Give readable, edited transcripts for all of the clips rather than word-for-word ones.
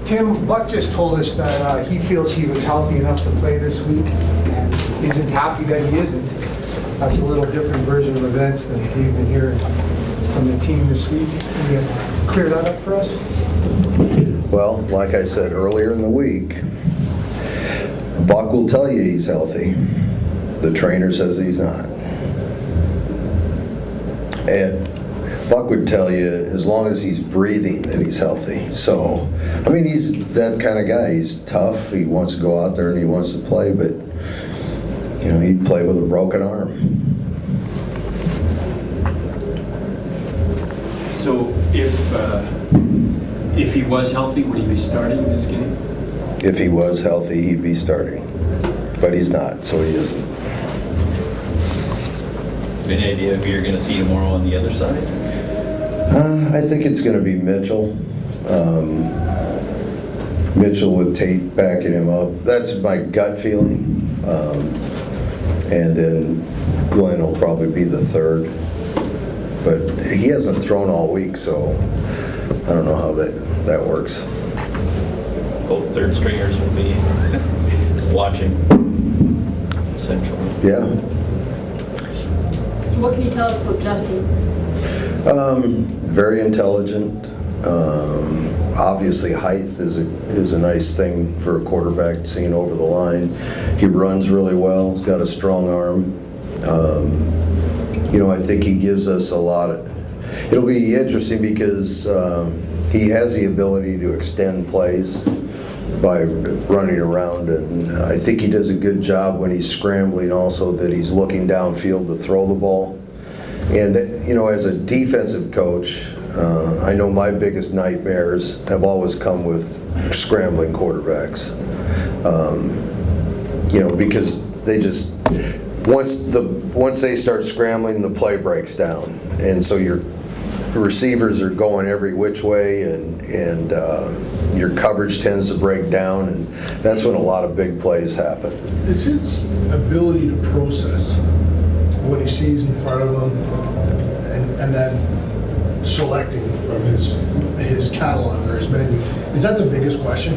Tim Buck just told us that he feels he was healthy enough to play this week and isn't happy that he isn't. That's a little different version of events than we've been hearing from the team this week. Can you clear that up for us? Well, like I said earlier in the week, Buck will tell you he's healthy. The trainer says he's not. And Buck would tell you as long as he's breathing that he's healthy. So, I mean, he's that kind of guy. He's tough. He wants to go out there and he wants to play, but, you know, he'd play with a broken arm. So if he was healthy, would he be starting this game? If he was healthy, he'd be starting. But he's not, so he isn't. Any idea who you're going to see tomorrow on the other side? I think it's going to be Mitchell. Mitchell with Tate backing him up. That's my gut feeling. And then Glenn will probably be the third. But he hasn't thrown all week, so I don't know how that works. Both third stringers will be watching, essentially. Yeah. What can you tell us about Justin? Very intelligent. Obviously, height is a nice thing for a quarterback, seeing over the line. He runs really well. He's got a strong arm. You know, I think he gives us a lot of. It'll be interesting because he has the ability to extend plays by running around, and I think he does a good job when he's scrambling also, that he's looking downfield to throw the ball. And that, you know, as a defensive coach, I know my biggest nightmares have always come with scrambling quarterbacks. You know, because they just once they start scrambling, the play breaks down, and so your receivers are going every which way, and your coverage tends to break down, and that's when a lot of big plays happen. It's his ability to process what he sees in front of him, and then selecting from his catalog or his menu. Is that the biggest question?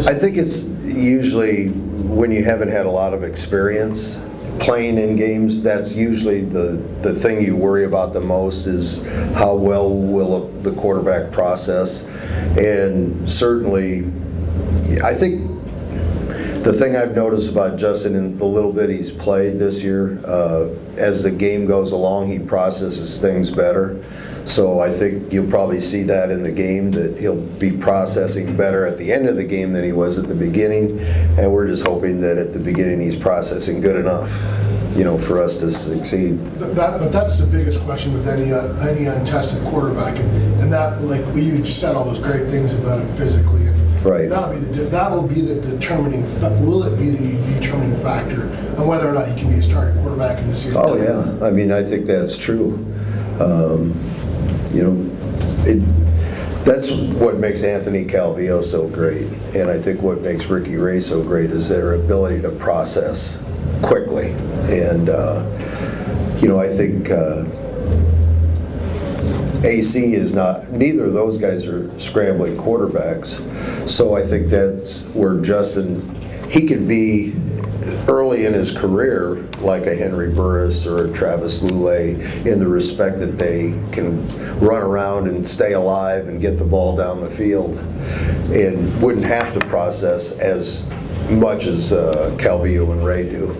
I think it's usually when you haven't had a lot of experience playing in games, that's usually the thing you worry about the most, is how well will the quarterback process. And certainly, I think the thing I've noticed about Justin in the little bit he's played this year, as the game goes along, he processes things better. So I think you'll probably see that in the game, that he'll be processing better at the end of the game than he was at the beginning. And we're just hoping that at the beginning he's processing good enough, you know, for us to succeed. But that's the biggest question with any untested quarterback, and that, like you just said, all those great things about him physically. And right. That'll be the determining. Will it be the determining factor on whether or not he can be a starting quarterback in the season? Oh yeah, I mean, I think that's true. You know, that's what makes Anthony Calvillo so great, and I think what makes Ricky Ray so great is their ability to process quickly. And you know, I think AC is not. Neither of those guys are scrambling quarterbacks, so I think that's where Justin, he could be early in his career like a Henry Burris or a Travis Lulay, in the respect that they can run around and stay alive and get the ball down the field, and wouldn't have to process as much as Calvillo and Ray do.